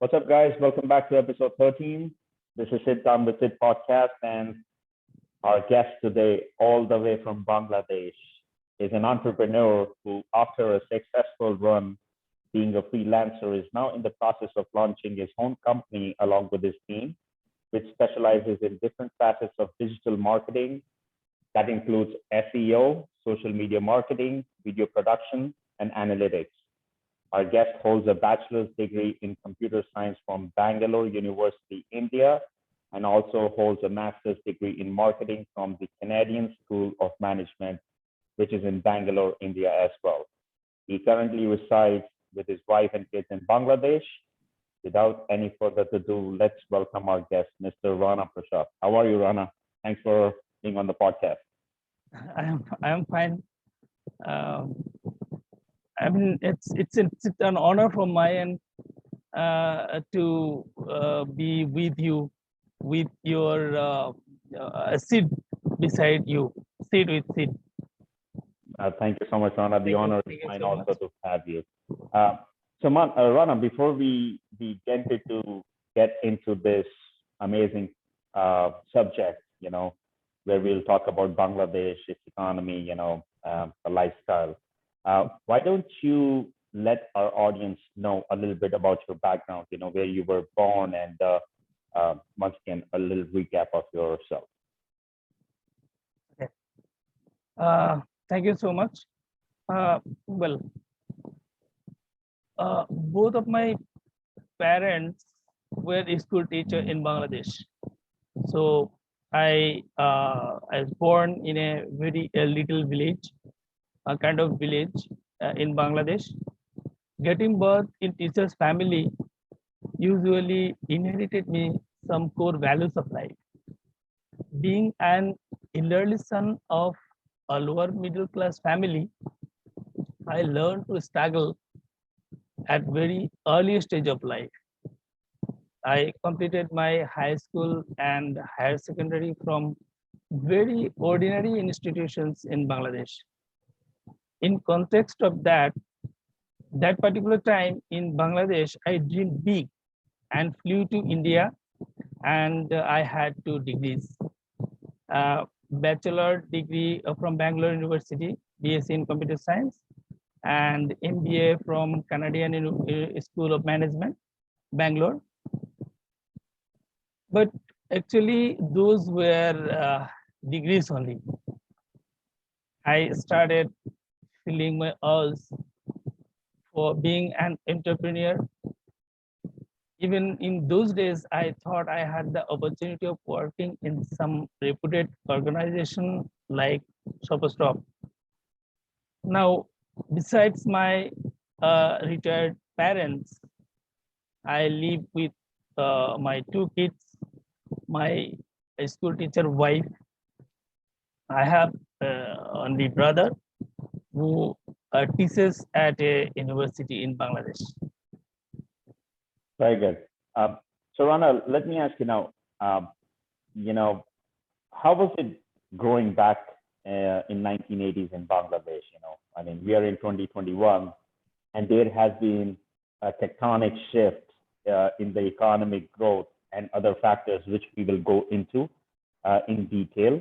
What's up, guys? Welcome back to episode 13. This is Sid with Sid Podcast, and our guest today, all the way from Bangladesh, is an entrepreneur who, after a successful run being a freelancer, is now in the process of launching his own company along with his team, which specializes in different facets of digital marketing. That includes SEO, social media marketing, video production, and analytics. Our guest holds a bachelor's degree in computer science from Bangalore University, India, and also holds a master's degree in marketing from the Canadian School of Management, which is in Bangalore, India as well. He currently resides with his wife and kids in Bangladesh. Without any further ado, let's welcome our guest, Mr. Rana Prashad. How are you, Rana? Thanks for being on the podcast. I am fine. Um, it's an honor from my end to be with you, with your Sid beside you, Sid with Sid. Thank you so much, Rana. The honor is mine also to have you. Rana, before we get into this amazing subject, where we'll talk about Bangladesh, its economy, the lifestyle. Why don't you let our audience know a little bit about your background, where you were born, and once again, a little recap of yourself. Okay. Thank you so much. Both of my parents were a school teacher in Bangladesh. So I was born in a very little village, a kind of village in Bangladesh. Getting birth in teacher's family usually inherited me some core values of life. Being an elderly son of a lower middle class family, I learned to struggle at very early stage of life. I completed my high school and higher secondary from very ordinary institutions in Bangladesh. In context of that particular time in Bangladesh, I dreamed big and flew to India, and I had 2 degrees. Bachelor degree from Bangalore University, BSc in computer science, and MBA from Canadian School of Management, Bangalore. But actually, those were degrees only. I started feeling my urge for being an entrepreneur. Even in those days, I thought I had the opportunity of working in some reputed organization like Shopperstop. Now, besides my retired parents, I live with my 2 kids, my school teacher wife. I have only brother who teaches at a university in Bangladesh. Very good. So Rana, let me ask you now, how was it growing back in 1980s in Bangladesh? We are in 2021, and there has been a tectonic shift in the economic growth and other factors, which we will go into in detail.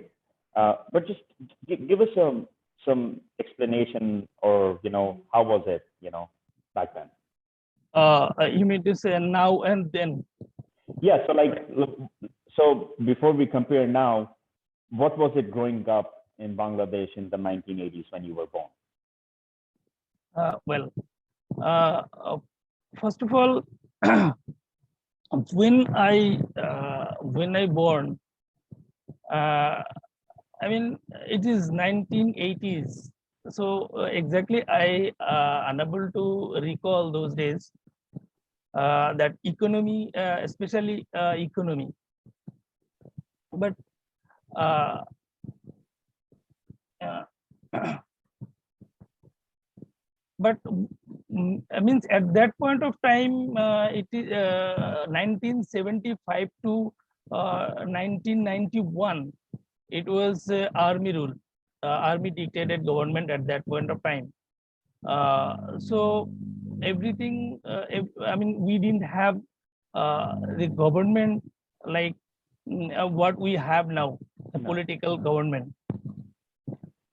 But just give us some explanation, or how was it, back then? You mean to say now and then? Yeah. So before we compare now, what was it growing up in Bangladesh in the 1980s when you were born? First of all, when I born, it is 1980s. So exactly, I unable to recall those days. That economy, especially economy, but but at that point of time, it is 1975 to 1991. It was army rule, army dictated government at that point of time. So everything, we didn't have the government, like what we have now, the No. political government.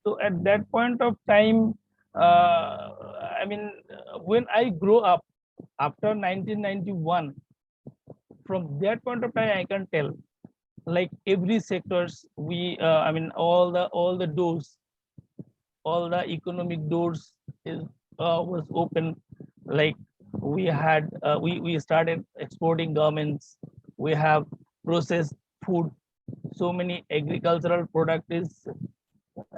So at that point of time, I mean, when I grew up after 1991, from that point of time, I can tell, like every sectors, we, I mean, all the doors, all the economic doors is was open. Like we had, we started exporting garments. We have processed food. So many agricultural product is,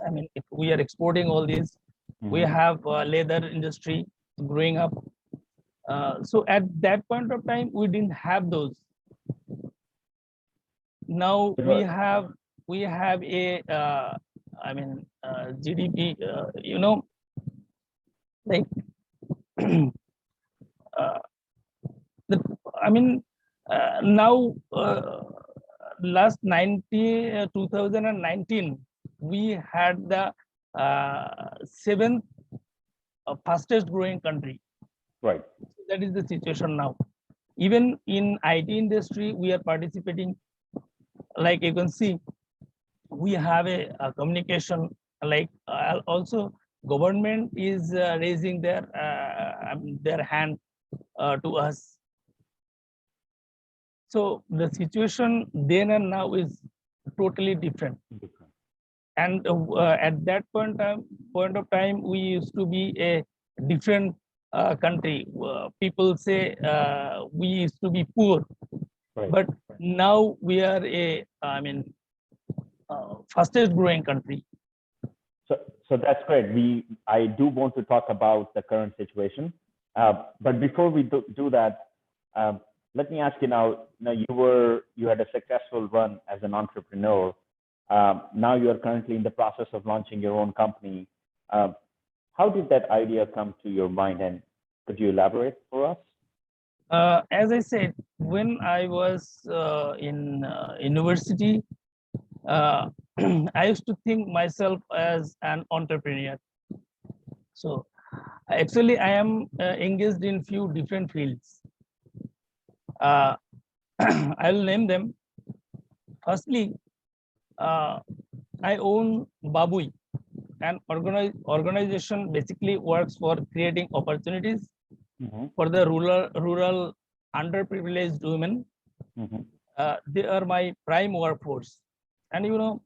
I mean, if we are exporting all these, we have leather industry growing up. So at that point of time, we didn't have those. Now we have a, I mean, GDP, you know, like uh, the, I mean, now last 2019, we had the seventh fastest growing country. Right. That is the situation now. Even in IT industry, we are participating. Like you can see, we have a communication. Like also, government is raising their hand to us. So the situation then and now is totally different. And at that point of time, we used to be a different country. People say we used to be poor, Right. but now we are a, I mean, fastest growing country. So that's great. I do want to talk about the current situation, but before we do that, let me ask you now. Now you had a successful run as an entrepreneur. Now you are currently in the process of launching your own company. How did that idea come to your mind, and could you elaborate for us? As I said, when I was in university, uh, I used to think myself as an entrepreneur. So actually, I am engaged in few different fields. I will name them. Firstly, I own Babui, an organization basically works for creating opportunities for the rural underprivileged women. They are my prime workforce, and you know,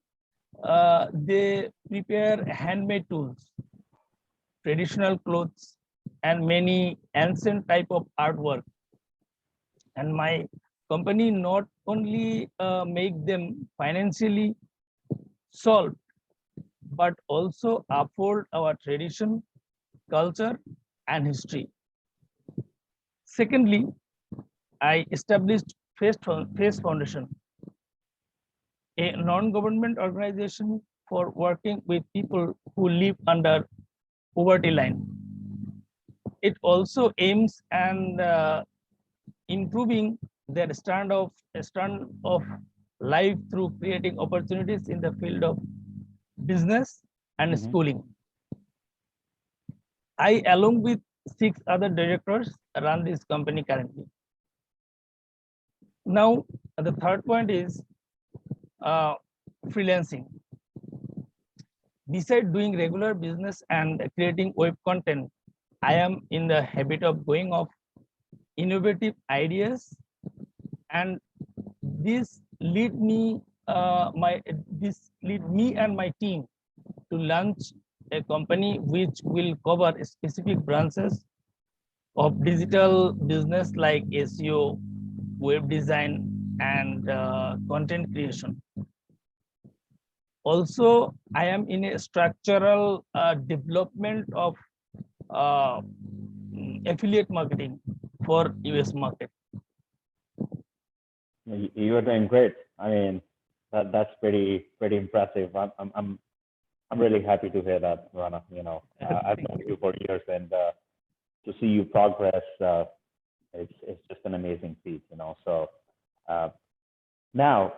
they prepare handmade tools, traditional clothes, and many ancient type of artwork. And my company not only make them financially solved, but also uphold our tradition, culture, and history. Secondly, I established Face Foundation, a non-government organization for working with people who live under poverty line. It also aims and improving their stand of life through creating opportunities in the field of business and schooling. I, along with 6 other directors, run this company currently. Now, the third point is freelancing. Besides doing regular business and creating web content, I am in the habit of going off innovative ideas, and this lead me and my team to launch a company which will cover specific branches of digital business like SEO, web design, and content creation. Also, I am in a structural development of affiliate marketing for US market. You are doing great. I mean, that's pretty impressive. I'm really happy to hear that, Rana. You know, I've known you for years, and to see you progress, it's just an amazing feat. You know, so now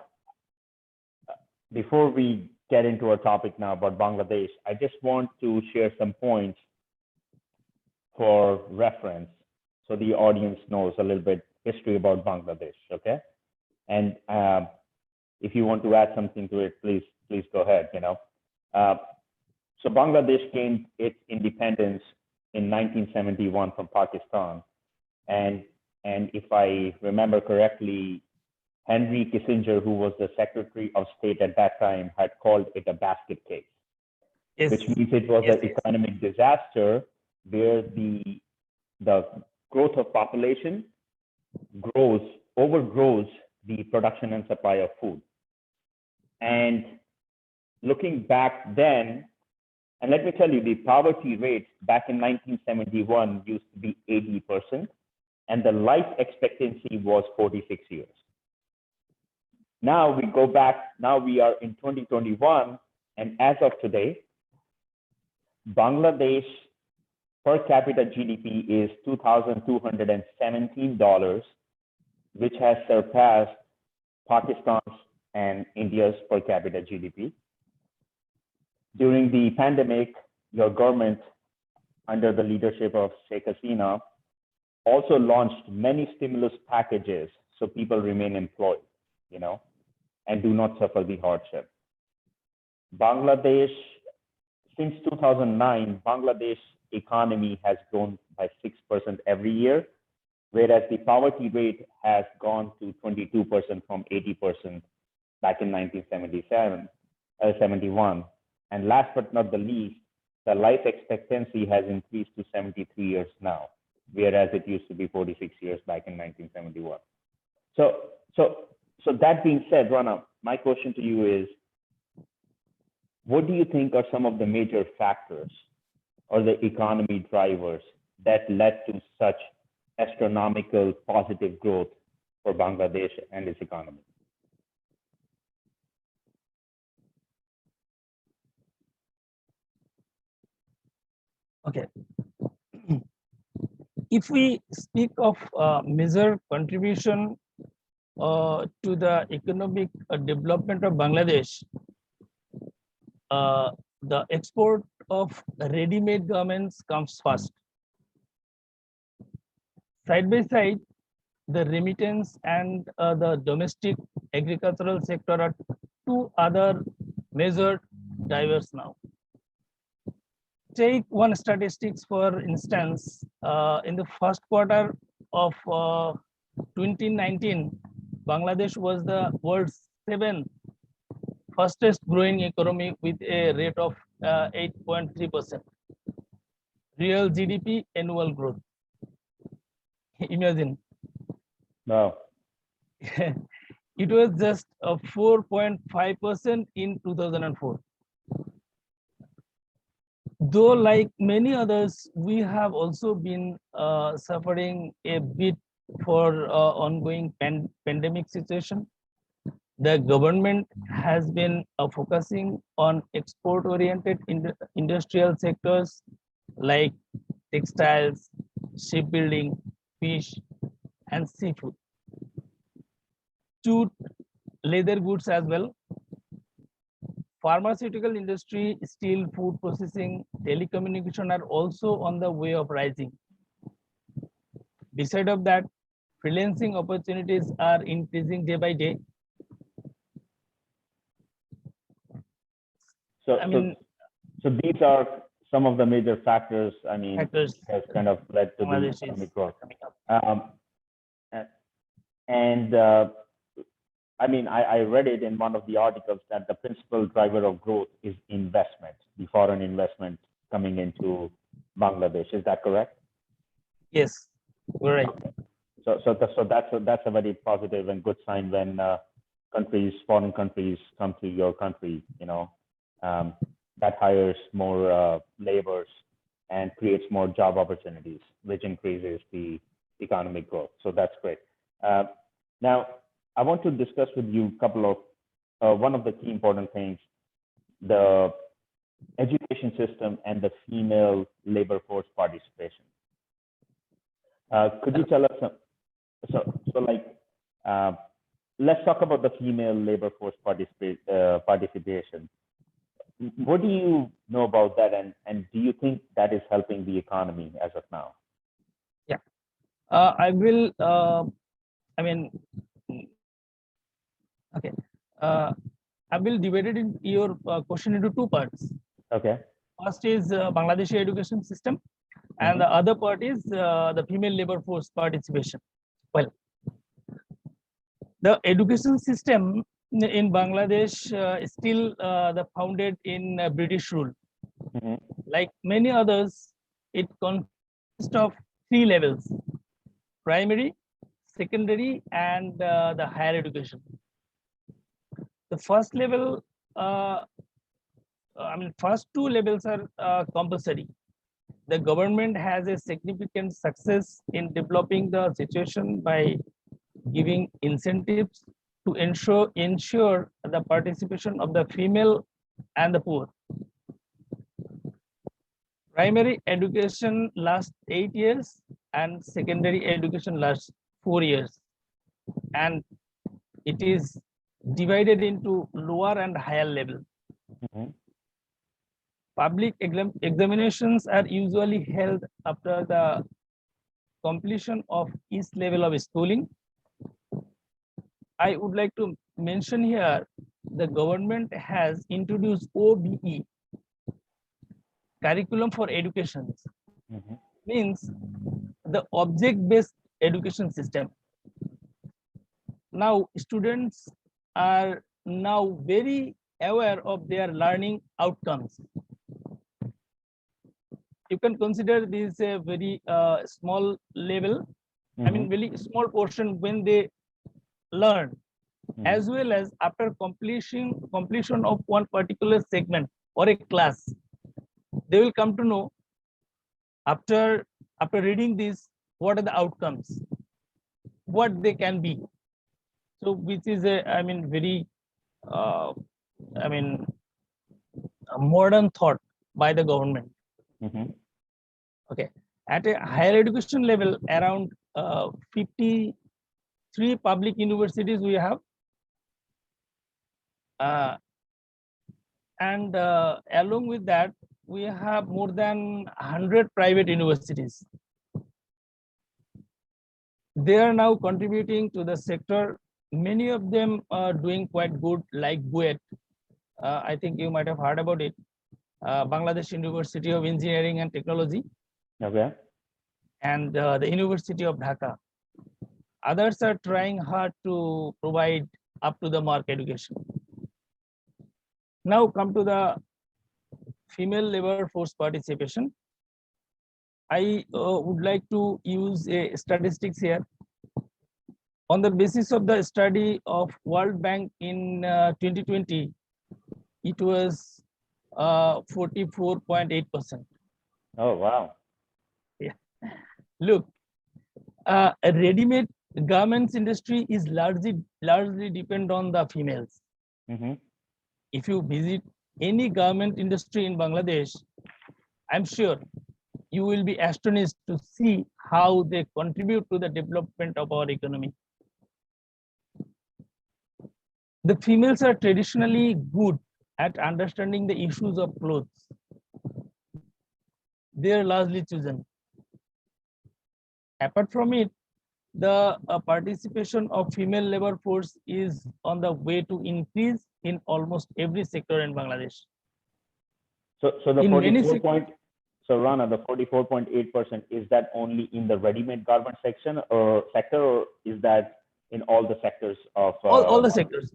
before we get into our topic now about Bangladesh, I just want to share some points for reference so the audience knows a little bit history about Bangladesh. Okay, and if you want to add something to it, please go ahead. So Bangladesh gained its independence in 1971 from Pakistan, and if I remember correctly, Henry Kissinger, who was the Secretary of State at that time, had called it a basket case, which means it was an economic disaster where the growth of population overgrows the production and supply of food. And looking back then, and let me tell you, the poverty rate back in 1971 used to be 80%, and the life expectancy was 46 years. Now we go back, now we are in 2021, and as of today, Bangladesh per capita GDP is $2,217, which has surpassed Pakistan's and India's per capita GDP. During the pandemic, your government, under the leadership of Sheikh Hasina, also launched many stimulus packages so people remain employed, and do not suffer the hardship. Bangladesh, since 2009, Bangladesh economy has grown by 6% every year, whereas the poverty rate has gone to 22% from 80% back in 1971. And last but not the least, the life expectancy has increased to 73 years now, whereas it used to be 46 years back in 1971. So that being said, Rana, my question to you is, what do you think are some of the major factors or the economy drivers that led to such astronomical positive growth for Bangladesh and its economy? Okay. If we speak of major contribution to the economic development of Bangladesh, the export of ready-made garments comes first. Side by side, the remittance and the domestic agricultural sector are two other major drivers now. Take one statistics, for instance, in the first quarter of 2019, Bangladesh was the world's seventh fastest growing economy with a rate of 8.3% real GDP annual growth. Imagine. No. It was just 4.5% in 2004. Though, like many others, we have also been suffering a bit for ongoing pandemic situation. The government has been focusing on export-oriented industrial sectors like textiles, shipbuilding, fish, and seafood. Jute, leather goods as well. Pharmaceutical industry, steel, food processing, telecommunication are also on the way of rising. Beside of that, freelancing opportunities are increasing day by day. So these are some of the major factors, Factors has kind of led to the Bangladesh economic growth. I read it in one of the articles that the principal driver of growth is investment, the foreign investment coming into Bangladesh. Is that correct? Yes, you're right. So that's a very positive and good sign when foreign countries come to your country. That hires more laborers and creates more job opportunities, which increases the economic growth. So that's great. Now, I want to discuss with you a couple of one of the key important things: the education system and the female labor force participation. Could you tell us? Let's talk about the female labor force participation. What do you know about that, and do you think that is helping the economy as of now? Yeah, I will I mean, okay. I will divide it in your question into two parts. Okay. First is Bangladeshi education system, and the other part is the female labor force participation. Well, the education system in Bangladesh is still founded in British rule. Like many others, it consists of three levels: primary, secondary, and the higher education. The first level, first two levels are compulsory. The government has a significant success in developing the situation by giving incentives to ensure the participation of the female and the poor. Primary education lasts 8 years and secondary education lasts 4 years, and it is divided into lower and higher level. Public examinations are usually held after the completion of each level of schooling. I would like to mention here the government has introduced OBE, curriculum for education, means the object-based education system. Now students are now very aware of their learning outcomes. You can consider this a very small level, very small portion when they learn, as well as after completion of one particular segment or a class, they will come to know after reading this what are the outcomes, what they can be. So which is a very a modern thought by the government. Okay, at a higher education level, around 53 public universities we have, and along with that we have more than 100 private universities. They are now contributing to the sector. Many of them are doing quite good, like BUET. I think you might have heard about it. Bangladesh University of Engineering and Technology. Okay. And the University of Dhaka. Others are trying hard to provide up to the mark education. Now come to the female labor force participation. I would like to use a statistics here. On the basis of the study of World Bank in 2020, it was 44.8%. Oh, wow. Yeah. Look, a ready-made garments industry is largely depend on the females. If you visit any garment industry in Bangladesh, I'm sure you will be astonished to see how they contribute to the development of our economy. The females are traditionally good at understanding the issues of clothes. They are largely chosen. Apart from it, the participation of female labor force is on the way to increase in almost every sector in Bangladesh. So the 44 so Rana, the 44.8%, is that only in the ready-made garment section or sector, or is that in all the sectors of all the sectors?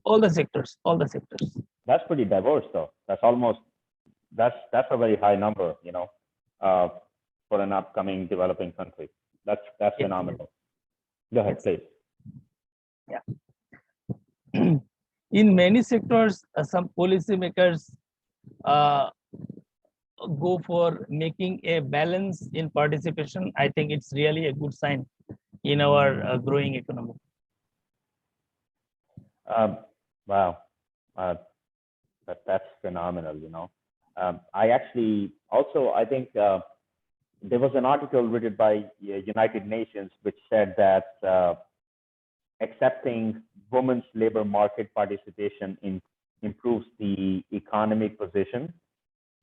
That's pretty diverse, though. That's a very high number, for an upcoming developing country. That's phenomenal. Go ahead, please. Yeah. In many sectors, some policymakers go for making a balance in participation. I think it's really a good sign in our growing economy. Wow, that's phenomenal. I actually also, I think there was an article written by United Nations which said that accepting women's labor market participation improves the economic position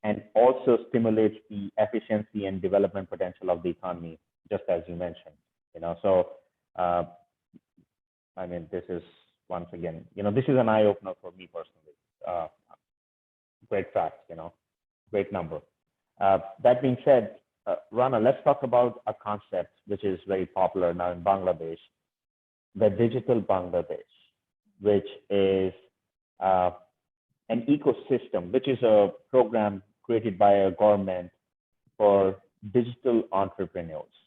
and also stimulates the efficiency and development potential of the economy, just as you mentioned. So I mean, this is once again, this is an eye opener for me personally. Great facts, great number. That being said, Rana, let's talk about a concept which is very popular now in Bangladesh, the digital Bangladesh, which is an ecosystem, which is a program created by a government for digital entrepreneurs.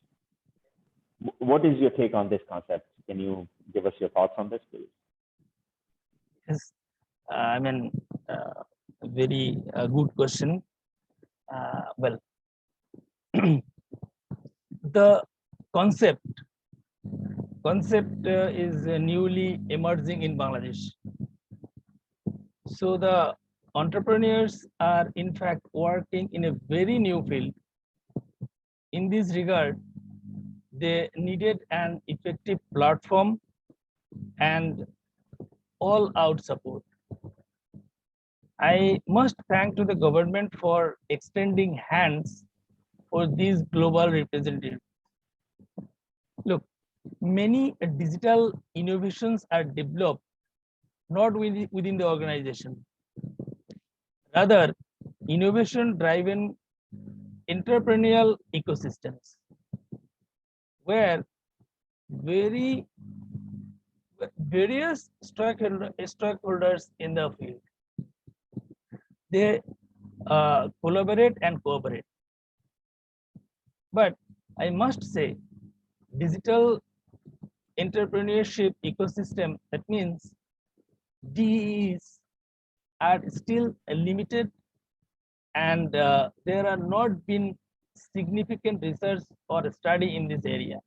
What is your take on this concept? Can you give us your thoughts on this, please? Yes, I mean, very good question. Well, the concept is newly emerging in Bangladesh. So the entrepreneurs are in fact working in a very new field. In this regard, they needed an effective platform and all-out support. I must thank to the government for extending hands for these global representatives. Look, many digital innovations are developed not within the organization. Rather, innovation-driven entrepreneurial ecosystems where various stakeholders in the field, they collaborate and cooperate. But I must say, digital entrepreneurship ecosystem, that means DEs are still limited, and there are not been significant research or study in this area.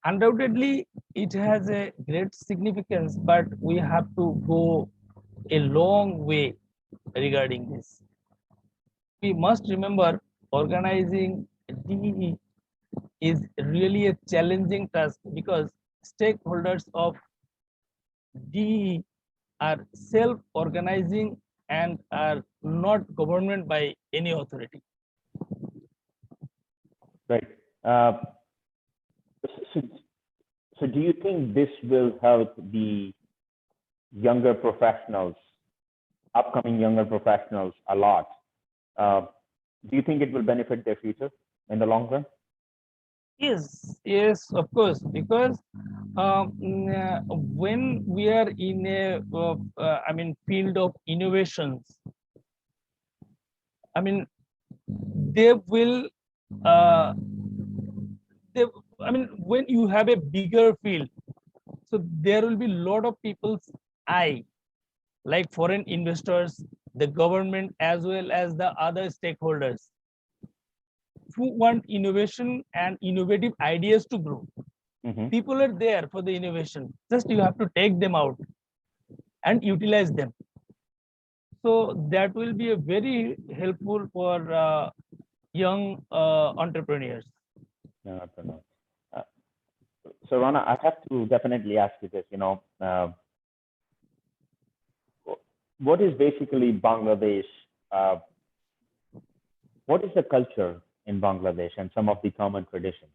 Undoubtedly, it has a great significance, but we have to go a long way regarding this. We must remember organizing DE is really a challenging task because stakeholders of DE are self-organizing and are not governed by any authority. Right. So do you think this will help the younger professionals, upcoming younger professionals a lot? Do you think it will benefit their future in the long run? Yes, of course, because when we are in a, field of innovations, they will, when you have a bigger field, so there will be a lot of people's eye, like foreign investors, the government, as well as the other stakeholders who want innovation and innovative ideas to grow. Mm-hmm. People are there for the innovation. Just you have to take them out and utilize them. So that will be a very helpful for young entrepreneurs. So Rana, I have to definitely ask you this. What is basically Bangladesh? What is the culture in Bangladesh and some of the common traditions?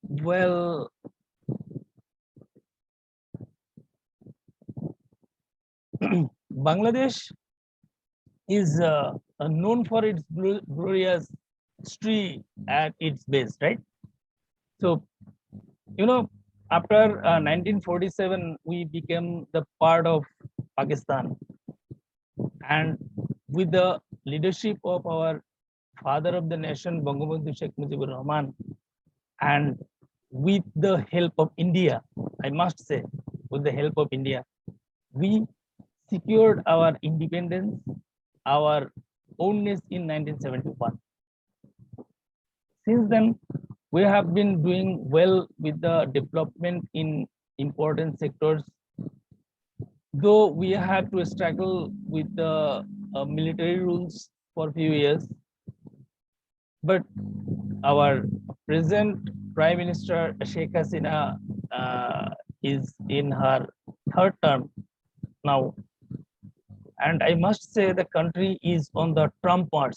Well, Bangladesh is known for its glorious history at its base, right? So, after 1947, we became the part of Pakistan. And with the leadership of our father of the nation, Bangabandhu Sheikh Mujibur Rahman, and with the help of India, I must say, with the help of India, we secured our independence, our ownness in 1971. Since then, we have been doing well with the development in important sectors, though we had to struggle with the military rules for a few years. But our present Prime Minister Sheikh Hasina is in her third term now. And I must say the country is on the Trump march.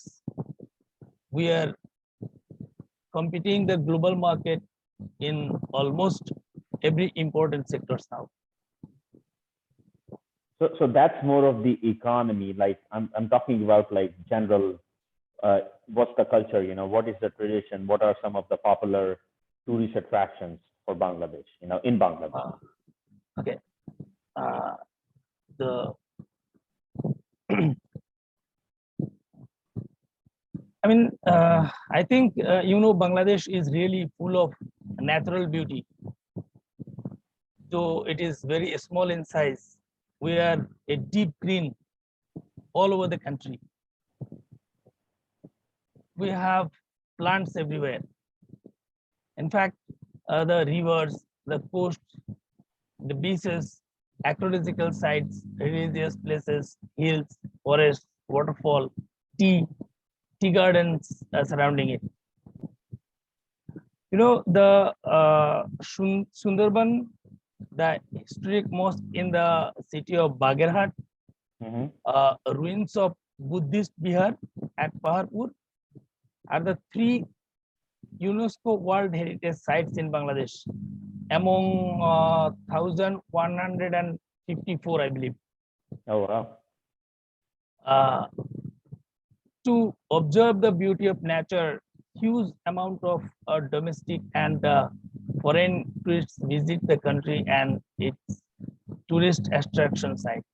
We are competing the global market in almost every important sectors now. So that's more of the economy. Like I'm talking about like general. What's the culture? What is the tradition? What are some of the popular tourist attractions for Bangladesh? In Bangladesh. Okay. The I think Bangladesh is really full of natural beauty. Though it is very small in size, we are a deep green all over the country. We have plants everywhere. In fact, the rivers, the coasts, the beaches, archaeological sites, religious places, hills, forests, waterfall, tea gardens surrounding it. The Sundarban, the historic mosque in the city of Bagerhat, ruins of Buddhist Bihar at Paharpur are the 3 UNESCO World Heritage Sites in Bangladesh among 1,154, I believe. Oh, wow. To observe the beauty of nature, huge amount of domestic and foreign tourists visit the country and its tourist attraction sites.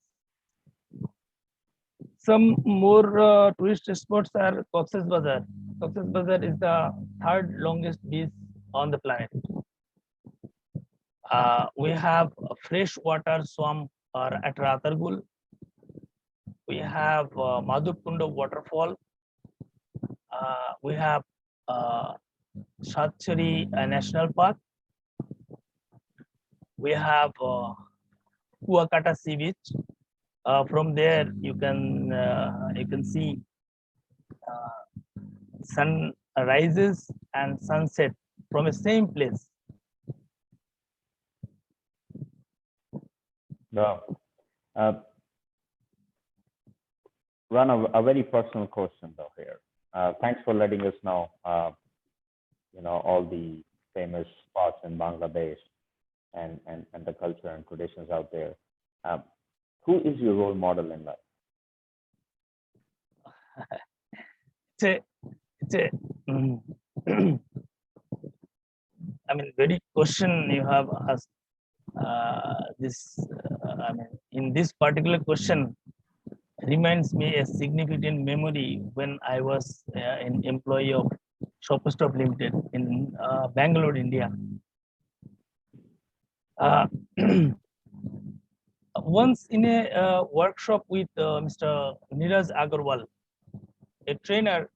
Some more tourist spots are Cox's Bazar. Cox's Bazar is the 3rd longest beach on the planet. We have a freshwater swamp at Ratargul. We have Madhukunda waterfall. We have Satchari National Park. We have Kuakata Sea Beach. From there, you can see sunrises and sunset from the same place. Wow. Rana, a very personal question though here. Thanks for letting us know, all the famous spots in Bangladesh and the culture and traditions out there. Who is your role model in life? Very question you have asked. In this particular question, reminds me a significant memory when I was an employee of Shopstop Limited in Bangalore, India. Once in a workshop with Mr. Neeraj Agarwal, a trainer,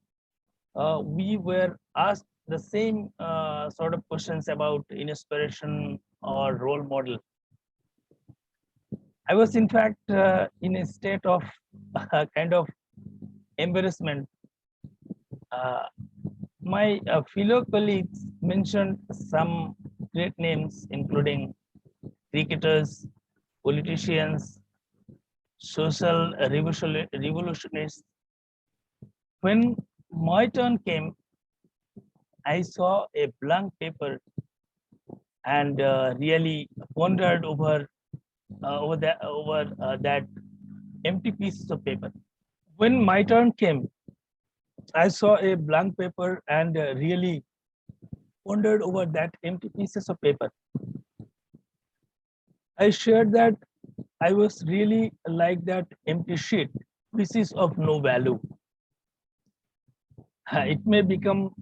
we were asked the same sort of questions about inspiration or role model. I was in fact in a state of kind of embarrassment. My fellow colleagues mentioned some great names, including cricketers, politicians, social revolutionists. When my turn came, I saw a blank paper and really pondered over that empty pieces of paper. When my turn came, I saw a blank paper and really pondered over that empty pieces of paper. I shared that I was really like that empty sheet, pieces of no value. It may become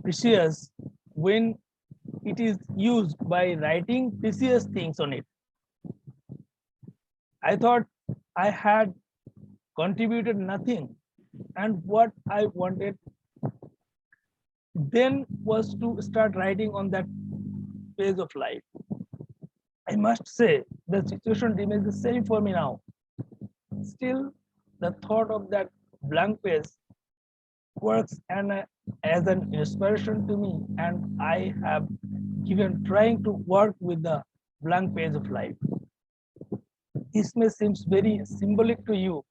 precious when it is used by writing precious things on it. I thought I had contributed nothing, and what I wanted then was to start writing on that page of life. I must say the situation remains the same for me now. Still, the thought of that blank page works and as an inspiration to me, and I have given trying to work with the blank page of life. This may seem very symbolic to you,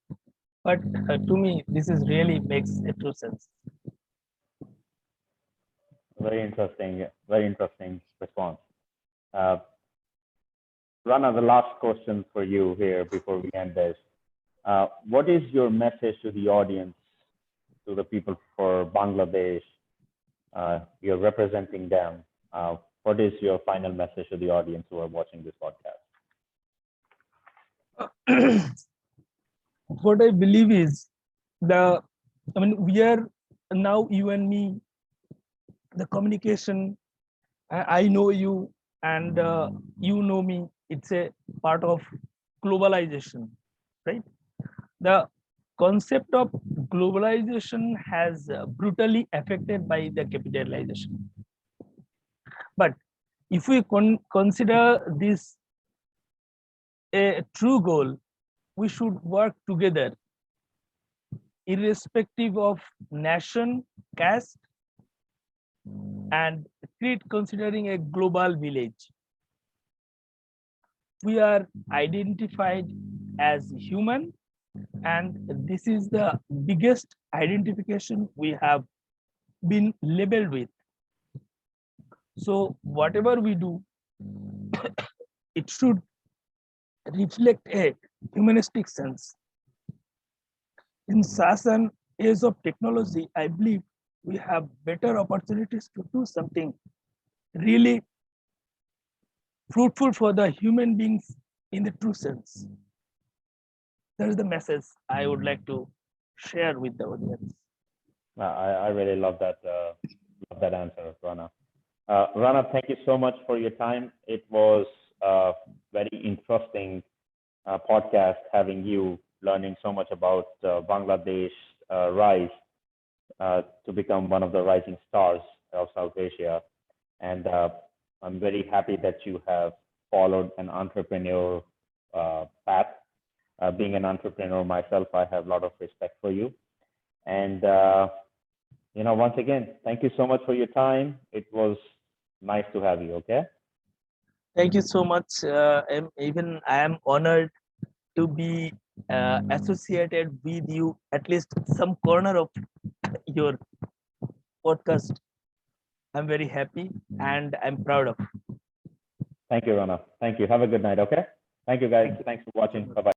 but to me, this is really makes a true sense. Very interesting response. Uh, Rana, the last question for you here before we end this. What is your message to the audience, to the people for Bangladesh? You're representing them. What is your final message to the audience who are watching this podcast? What I believe is we are now, you and me, the communication, I know you and you know me. It's a part of globalization, right? The concept of globalization has brutally affected by the capitalization. But if we consider this a true goal, we should work together, irrespective of nation, caste, and create considering a global village. We are identified as human, and this is the biggest identification we have been labeled with. So whatever we do, it should reflect a humanistic sense. In such an age of technology, I believe we have better opportunities to do something really fruitful for the human beings in the true sense. That is the message I would like to share with the audience. I really love that answer, Rana. Rana, thank you so much for your time. It was a very interesting podcast having you learning so much about Bangladesh rise to become one of the rising stars of South Asia. And I'm very happy that you have followed an entrepreneur path. Being an entrepreneur myself, I have a lot of respect for you. And once again, thank you so much for your time. It was nice to have you. Okay. Thank you so much. I am honored to be associated with you, at least some corner of your podcast. I'm very happy and I'm proud of. Thank you, Rana. Thank you. Have a good night. Okay. Thank you, guys. Thanks for watching. Bye bye.